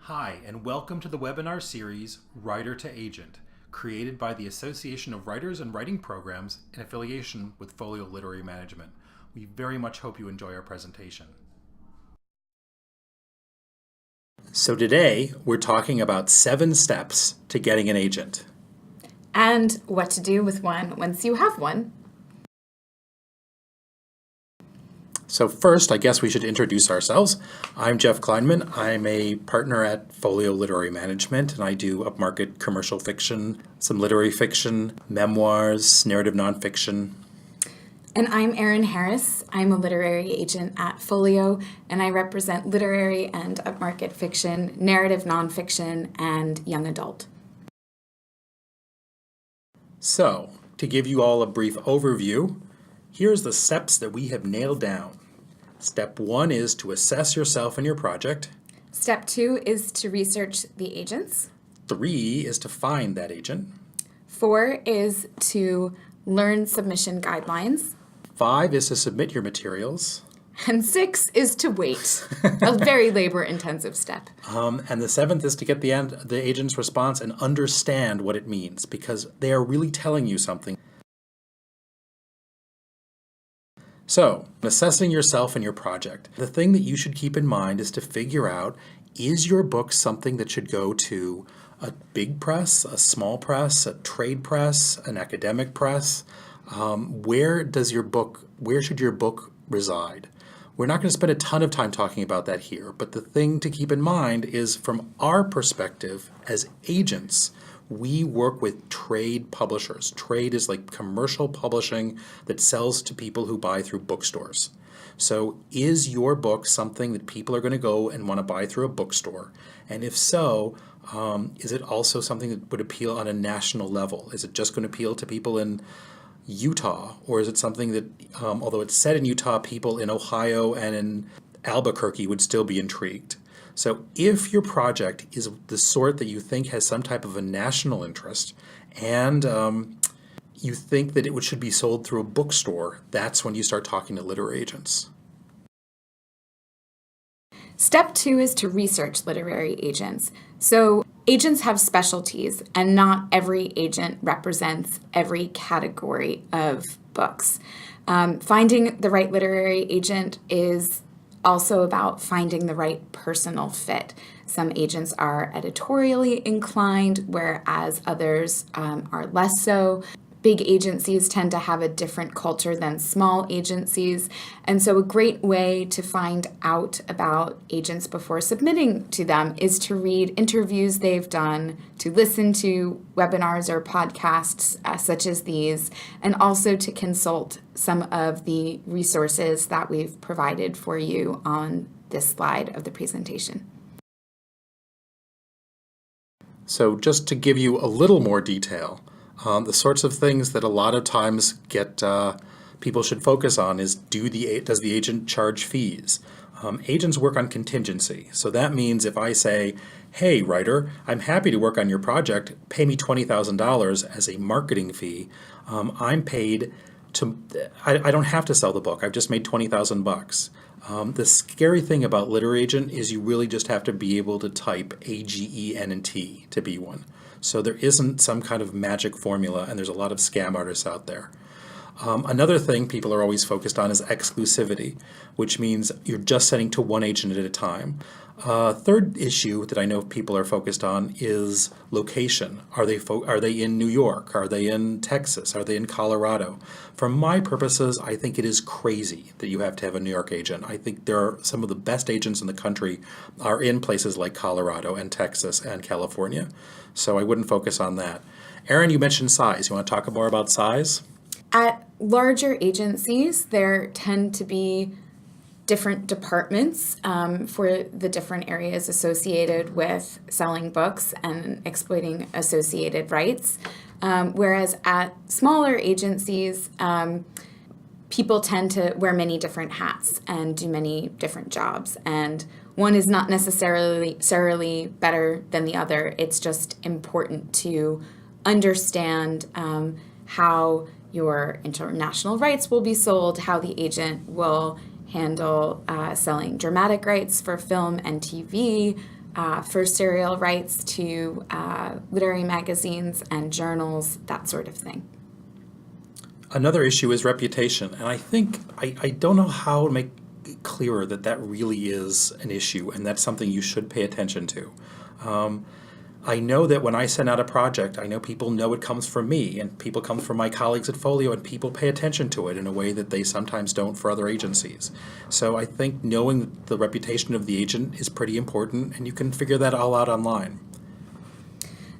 Hi, and welcome to the webinar series, Writer to Agent, created by the Association of Writers and Writing Programs in affiliation with Folio Literary Management. We very much hope you enjoy our presentation. So today, we're talking about 7 steps to getting an agent. And what to do with one once you have one. So first, I guess we should introduce ourselves. I'm Jeff Kleinman. I'm a partner at Folio Literary Management, and I do upmarket commercial fiction, some literary fiction, memoirs, narrative nonfiction. And I'm Erin Harris. I'm a literary agent at Folio, and I represent literary and upmarket fiction, narrative nonfiction, and young adult. So, to give you all a brief overview, here's the steps that we have nailed down. Step 1 is to assess yourself and your project. Step 2 is to research the agents. 3 is to find that agent. 4 is to learn submission guidelines. 5 is to submit your materials. And 6 is to wait, a very labor-intensive step. And the 7th is to get the agent's response and understand what it means, because they are really telling you something. So, assessing yourself and your project. The thing that you should keep in mind is to figure out, is your book something that should go to a big press, a small press, a trade press, an academic press? Where should your book reside? We're not going to spend a ton of time talking about that here, but the thing to keep in mind is, from our perspective as agents, we work with trade publishers. Trade is like commercial publishing that sells to people who buy through bookstores. So is your book something that people are going to go and want to buy through a bookstore? And if so, is it also something that would appeal on a national level? Is it just going to appeal to people in Utah? Or is it something that, although it's set in Utah, people in Ohio and in Albuquerque would still be intrigued? So if your project is the sort that you think has some type of a national interest, and you think that it should be sold through a bookstore, that's when you start talking to literary agents. Step 2 is to research literary agents. So agents have specialties, and not every agent represents every category of books. Finding the right literary agent is also about finding the right personal fit. Some agents are editorially inclined, whereas others are less so. Big agencies tend to have a different culture than small agencies. And so a great way to find out about agents before submitting to them is to read interviews they've done, to listen to webinars or podcasts such as these, and also to consult some of the resources that we've provided for you on this slide of the presentation. So just to give you a little more detail, the sorts of things that a lot of times get people should focus on is, does the agent charge fees? Agents work on contingency. So that means if I say, hey, writer, I'm happy to work on your project, pay me $20,000 as a marketing fee, I'm paid to, I don't have to sell the book. I've just made $20,000. The scary thing about literary agent is you really just have to be able to type AGENT to be one. So there isn't some kind of magic formula, and there's a lot of scam artists out there. Another thing people are always focused on is exclusivity, which means you're just sending to one agent at a time. Third issue that I know people are focused on is location. Are they in New York? Are they in Texas? Are they in Colorado? For my purposes, I think it is crazy that you have to have a New York agent. I think there are some of the best agents in the country are in places like Colorado and Texas and California. So I wouldn't focus on that. Erin, you mentioned size. You want to talk more about size? At larger agencies, there tend to be different departments for the different areas associated with selling books and exploiting associated rights. Whereas at smaller agencies, people tend to wear many different hats and do many different jobs. And one is not necessarily better than the other. It's just important to understand how your international rights will be sold, how the agent will handle selling dramatic rights for film and TV, for serial rights to literary magazines and journals, that sort of thing. Another issue is reputation, and I think I don't know how to make it clearer that that really is an issue, and that's something you should pay attention to. I know that when I send out a project, I know people know it comes from me, and people come from my colleagues at Folio, and people pay attention to it in a way that they sometimes don't for other agencies. So I think knowing the reputation of the agent is pretty important, and you can figure that all out online.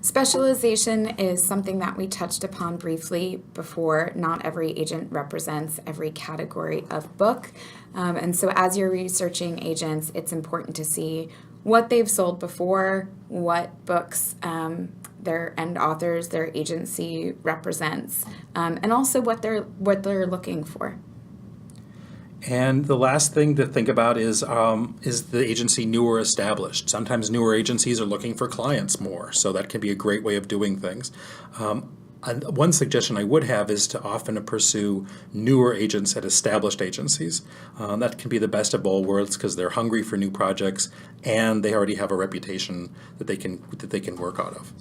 Specialization is something that we touched upon briefly before. Not every agent represents every category of book. And so as you're researching agents, it's important to see what they've sold before, what books their end authors, their agency represents, and also what they're looking for. And the last thing to think about is the agency new or established? Sometimes newer agencies are looking for clients more, so that can be a great way of doing things. And one suggestion I would have is to often pursue newer agents at established agencies. That can be the best of both worlds because they're hungry for new projects and they already have a reputation that they can work out of.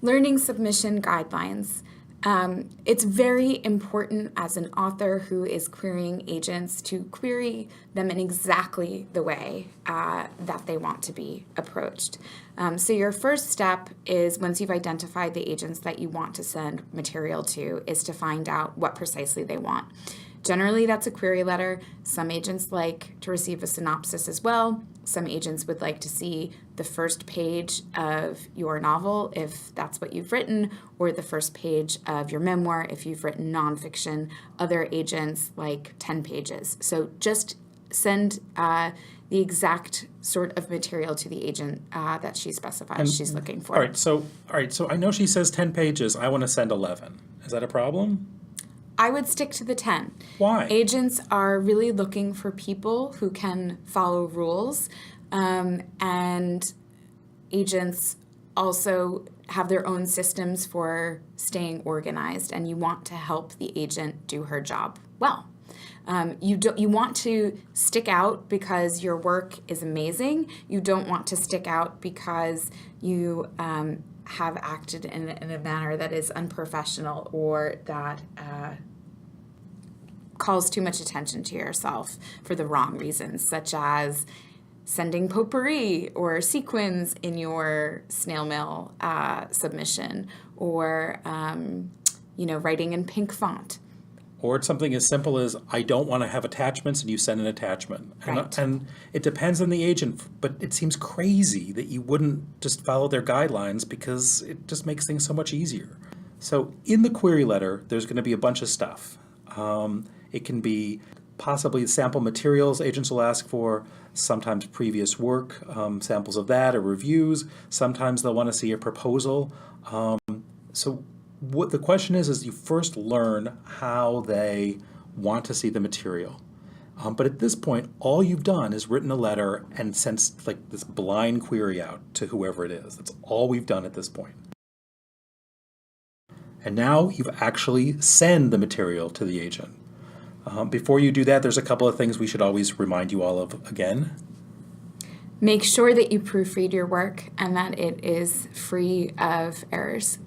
Learning submission guidelines. It's very important as an author who is querying agents to query them in exactly the way that they want to be approached. So your first step is, once you've identified the agents that you want to send material to, is to find out what precisely they want. Generally, that's a query letter. Some agents like to receive a synopsis as well. Some agents would like to see the first page of your novel, if that's what you've written, or the first page of your memoir, if you've written nonfiction. Other agents like 10 pages. So just send the exact sort of material to the agent that she specifies she's looking for. All right, so I know she says 10 pages. I want to send 11. Is that a problem? I would stick to the 10. Why? Agents are really looking for people who can follow rules, and agents also have their own systems for staying organized, and you want to help the agent do her job well. You want to stick out because your work is amazing. You don't want to stick out because you have acted in a manner that is unprofessional or that calls too much attention to yourself for the wrong reasons, such as sending potpourri or sequins in your snail mail submission, or writing in pink font. Or it's something as simple as, I don't want to have attachments, and you send an attachment. Right. And it depends on the agent, but it seems crazy that you wouldn't just follow their guidelines because it just makes things so much easier. So in the query letter, there's going to be a bunch of stuff. It can be possibly sample materials agents will ask for, sometimes previous work, samples of that, or reviews. Sometimes they'll want to see a proposal. So what the question is you first learn how they want to see the material. But at this point, all you've done is written a letter and sent like this blind query out to whoever it is. That's all we've done at this point. And now you've actually sent the material to the agent. Before you do that, there's a couple of things we should always remind you all of again. Make sure that you proofread your work and that it is free of errors.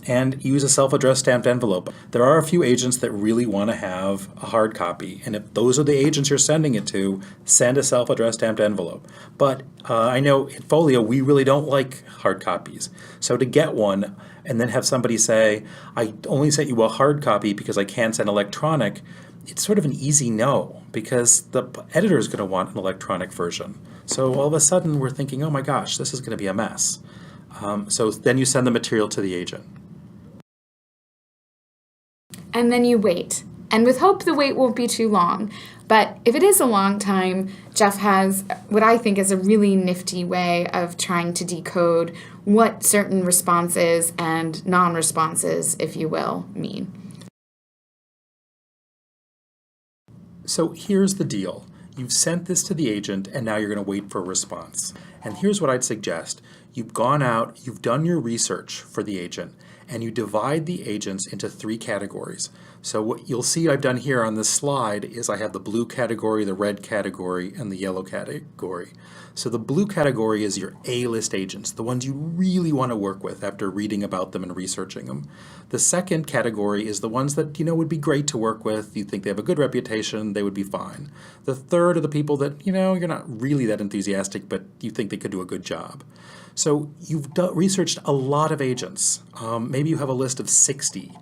And use a self-addressed stamped envelope. There are a few agents that really want to have a hard copy, and if those are the agents you're sending it to, send a self-addressed stamped envelope. But I know at Folio we really don't like hard copies. So to get one and then have somebody say, I only sent you a hard copy because I can't send electronic, it's sort of an easy no, because the editor is going to want an electronic version. So all of a sudden we're thinking, oh my gosh, this is going to be a mess. So then you send the material to the agent. And then you wait. And with hope, the wait won't be too long. But if it is a long time, Jeff has what I think is a really nifty way of trying to decode what certain responses and non-responses, if you will, mean. So here's the deal. You've sent this to the agent, and now you're going to wait for a response. And here's what I'd suggest. You've gone out, you've done your research for the agent, and you divide the agents into 3 categories. So what you'll see I've done here on this slide is I have the blue category, the red category, and the yellow category. So the blue category is your A-list agents, the ones you really want to work with after reading about them and researching them. The second category is the ones that would be great to work with. You think they have a good reputation, they would be fine. The third are the people that you're not really that enthusiastic, but you think they could do a good job. So you've researched a lot of agents. Maybe you have a list of 60.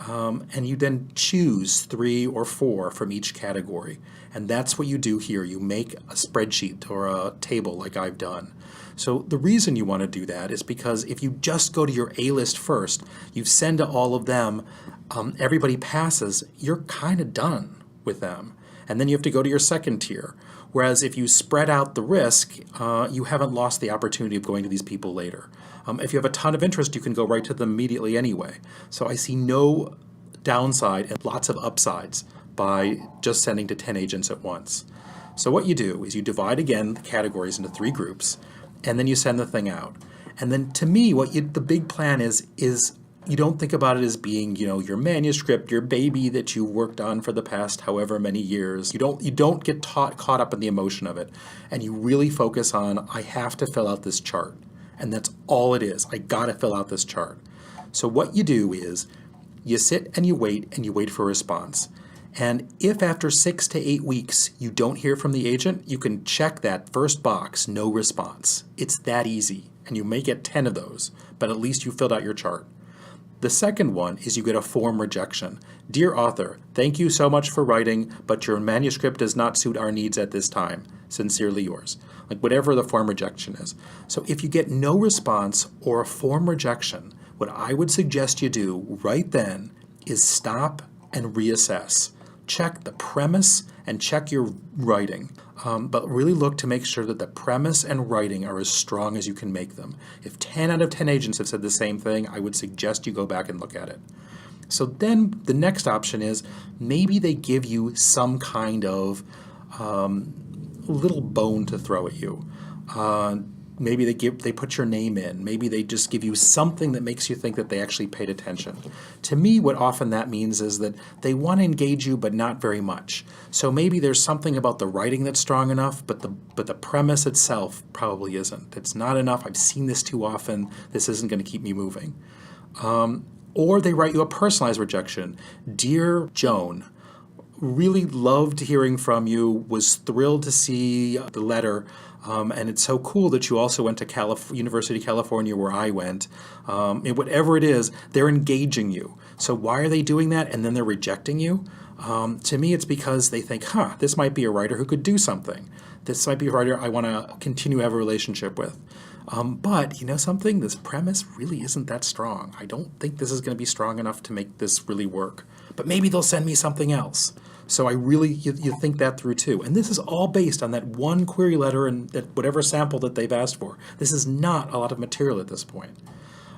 And you then choose 3 or 4 from each category. And that's what you do here. You make a spreadsheet or a table like I've done. So the reason you want to do that is because if you just go to your A list first, you send to all of them, everybody passes, you're kind of done with them. And then you have to go to your second tier. Whereas if you spread out the risk, you haven't lost the opportunity of going to these people later. If you have a ton of interest, you can go right to them immediately anyway. So I see no downside and lots of upsides by just sending to 10 agents at once. So what you do is you divide again the categories into 3 groups, and then you send the thing out. And then to me, the big plan is you don't think about it as being, your manuscript, your baby that you worked on for the past however many years. You don't get caught up in the emotion of it, and you really focus on, I have to fill out this chart. And that's all it is. I gotta fill out this chart. So what you do is you sit and you wait for a response. And if after 6 to 8 weeks you don't hear from the agent, you can check that first box, no response. It's that easy. And you may get 10 of those, but at least you filled out your chart. The second one is you get a form rejection. Dear author, thank you so much for writing, but your manuscript does not suit our needs at this time. Sincerely yours. Like whatever the form rejection is. So if you get no response or a form rejection, what I would suggest you do right then is stop and reassess. Check the premise and check your writing. But really look to make sure that the premise and writing are as strong as you can make them. If 10 out of 10 agents have said the same thing, I would suggest you go back and look at it. So then the next option is maybe they give you some kind of little bone to throw at you. Maybe they put your name in. Maybe they just give you something that makes you think that they actually paid attention. To me, what often that means is that they want to engage you, but not very much. So maybe there's something about the writing that's strong enough, but the premise itself probably isn't. It's not enough. I've seen this too often. This isn't going to keep me moving. Or they write you a personalized rejection. Dear Joan, really loved hearing from you, was thrilled to see the letter, and it's so cool that you also went to University of California where I went. And whatever it is, they're engaging you. So why are they doing that and then they're rejecting you? To me, it's because they think, this might be a writer who could do something. This might be a writer I want to continue to have a relationship with. But you know something? This premise really isn't that strong. I don't think this is going to be strong enough to make this really work. But maybe they'll send me something else. So you think that through too. And this is all based on that one query letter and that whatever sample that they've asked for. This is not a lot of material at this point.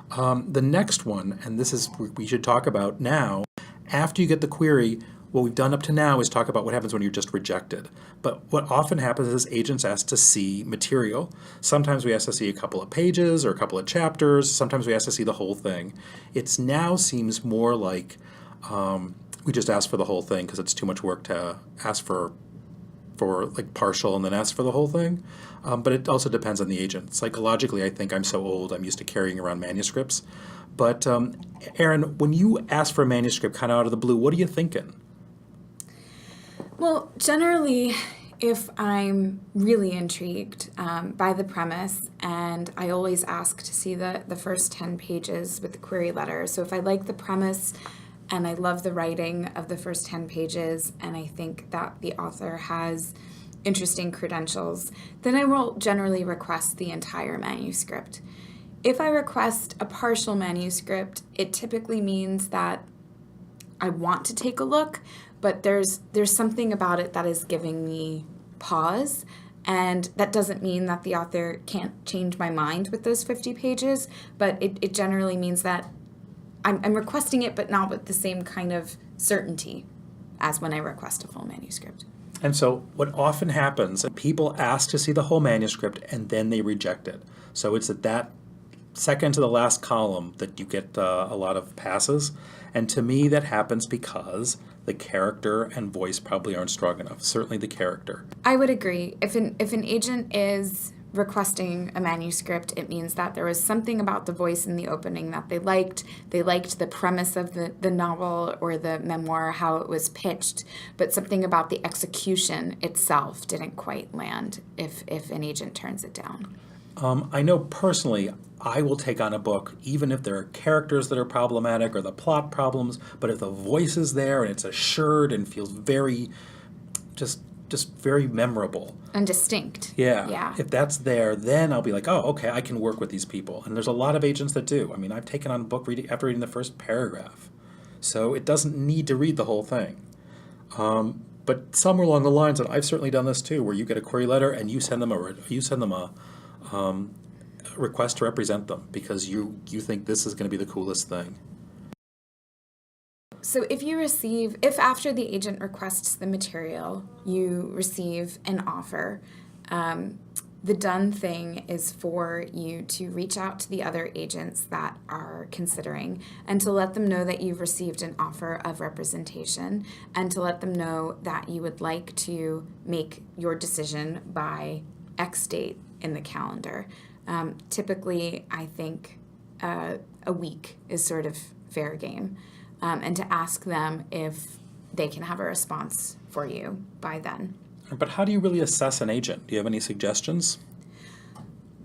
The next one, and this is we should talk about now, after you get the query, what we've done up to now is talk about what happens when you're just rejected. But what often happens is agents ask to see material. Sometimes we ask to see a couple of pages or a couple of chapters. Sometimes we ask to see the whole thing. It now seems more like we just ask for the whole thing because it's too much work to ask for like partial and then ask for the whole thing. But it also depends on the agent. Psychologically, I think I'm so old, I'm used to carrying around manuscripts. But Erin, when you ask for a manuscript kind of out of the blue, what are you thinking? Well, generally, if I'm really intrigued by the premise, and I always ask to see the first 10 pages with the query letter. So if I like the premise and I love the writing of the first 10 pages, and I think that the author has interesting credentials, then I will generally request the entire manuscript. If I request a partial manuscript, it typically means that I want to take a look, but there's something about it that is giving me pause, and that doesn't mean that the author can't change my mind with those 50 pages, but it generally means that I'm requesting it, but not with the same kind of certainty as when I request a full manuscript. And so what often happens, people ask to see the whole manuscript and then they reject it. So it's at that second to the last column that you get a lot of passes. And to me, that happens because the character and voice probably aren't strong enough. Certainly the character. I would agree. If an agent is requesting a manuscript, it means that there was something about the voice in the opening that they liked. They liked the premise of the novel or the memoir, how it was pitched, but something about the execution itself didn't quite land if an agent turns it down. I know personally, I will take on a book even if there are characters that are problematic or the plot problems, but if the voice is there and it's assured and feels very, just very memorable. And distinct. Yeah. Yeah. If that's there, then I'll be like, oh, okay, I can work with these people. And there's a lot of agents that do. I mean, I've taken on a book after reading the first paragraph. So it doesn't need to read the whole thing. But somewhere along the lines, and I've certainly done this too, where you get a query letter and you send them a request to represent them because you think this is going to be the coolest thing. So if after the agent requests the material, you receive an offer, the done thing is for you to reach out to the other agents that are considering and to let them know that you've received an offer of representation and to let them know that you would like to make your decision by X date in the calendar. Typically, I think a week is sort of fair game. And to ask them if they can have a response for you by then. But how do you really assess an agent? Do you have any suggestions?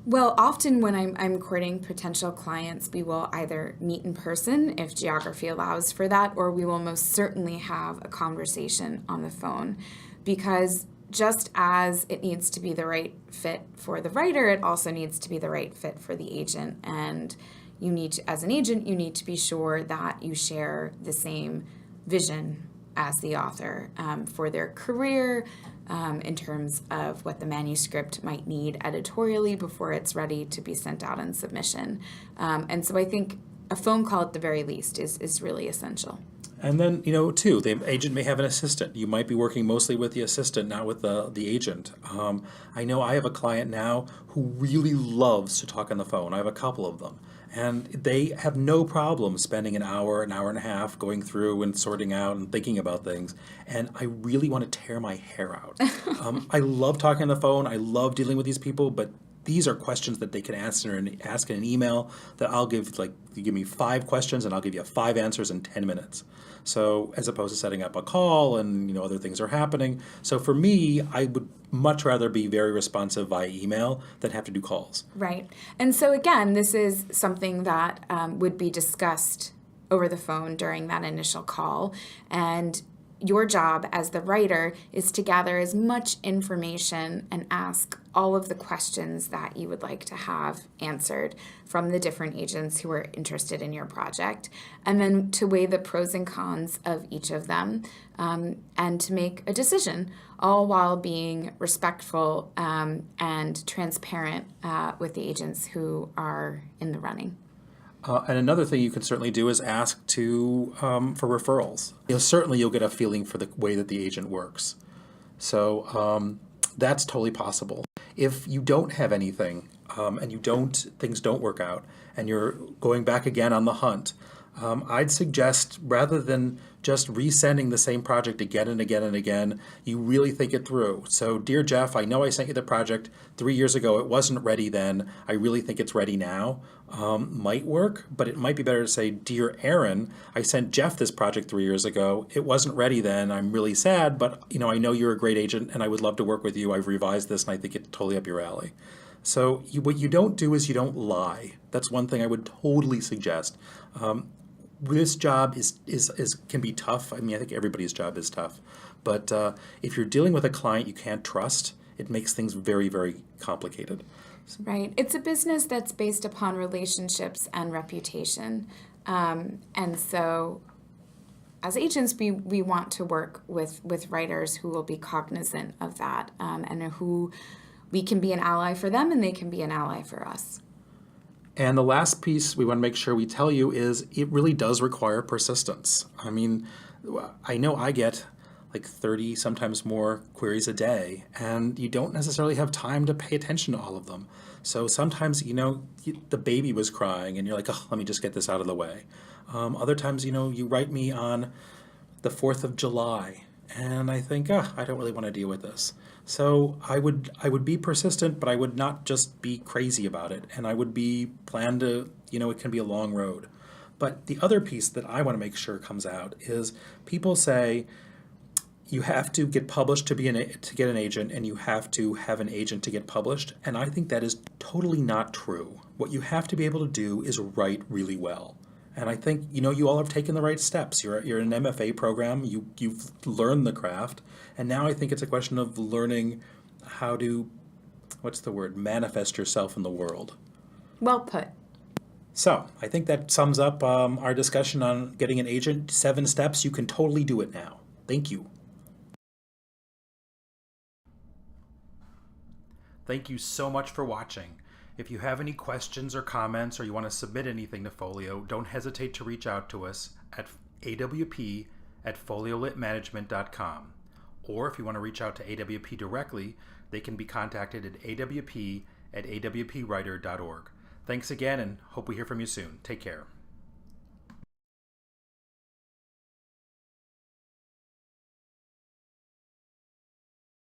Well, often when I'm courting potential clients, we will either meet in person if geography allows for that, or we will most certainly have a conversation on the phone. Because just as it needs to be the right fit for the writer, it also needs to be the right fit for the agent. And you need to, as an agent, you need to be sure that you share the same vision as the author for their career in terms of what the manuscript might need editorially before it's ready to be sent out in submission. And so I think a phone call at the very least is really essential. And then, too, the agent may have an assistant. You might be working mostly with the assistant, not with the agent. I know I have a client now who really loves to talk on the phone. I have a couple of them. And they have no problem spending an hour and a half going through and sorting out and thinking about things. And I really want to tear my hair out. I love talking on the phone. I love dealing with these people, but these are questions that they can ask in an email that I'll give, you give me 5 questions and I'll give you 5 answers in 10 minutes. So as opposed to setting up a call and, other things are happening. So for me, I would much rather be very responsive via email than have to do calls. Right. And so again, this is something that would be discussed over the phone during that initial call. And your job as the writer is to gather as much information and ask all of the questions that you would like to have answered from the different agents who are interested in your project, and then to weigh the pros and cons of each of them and to make a decision, all while being respectful and transparent with the agents who are in the running. And another thing you can certainly do is ask for referrals. Certainly you'll get a feeling for the way that the agent works. So that's totally possible. If you don't have anything and things don't work out and you're going back again on the hunt, I'd suggest rather than just resending the same project again and again and again, you really think it through. So, dear Jeff, I know I sent you the project 3 years ago. It wasn't ready then. I really think it's ready now. Might work, but it might be better to say, dear Erin, I sent Jeff this project 3 years ago. It wasn't ready then. I'm really sad, but I know you're a great agent and I would love to work with you. I've revised this and I think it's totally up your alley. So what you don't do is you don't lie. That's one thing I would totally suggest. This job can be tough. I mean, I think everybody's job is tough. But if you're dealing with a client you can't trust, it makes things very, very complicated. Right. It's a business that's based upon relationships and reputation. And so as agents, we want to work with writers who will be cognizant of that and who we can be an ally for them and they can be an ally for us. And the last piece we want to make sure we tell you is it really does require persistence. I mean, I know I get like 30, sometimes more queries a day, and you don't necessarily have time to pay attention to all of them. So sometimes, the baby was crying and you're like, oh, let me just get this out of the way. Other times, you write me on the 4th of July, and I think, I don't really want to deal with this. So I would be persistent, but I would not just be crazy about it, and I would plan to, it can be a long road. But the other piece that I want to make sure comes out is people say you have to get published to get an agent, and you have to have an agent to get published. And I think that is totally not true. What you have to be able to do is write really well. And I think, you all have taken the right steps. You're in an MFA program, you've learned the craft, and now I think it's a question of learning how to, manifest yourself in the world. Well put. So I think that sums up our discussion on getting an agent. 7 steps, you can totally do it now. Thank you. Thank you so much for watching. If you have any questions or comments, or you want to submit anything to Folio, don't hesitate to reach out to us at awp@foliolitmanagement.com. Or if you want to reach out to AWP directly, they can be contacted at awp@awpwriter.org. Thanks again, and hope we hear from you soon. Take care.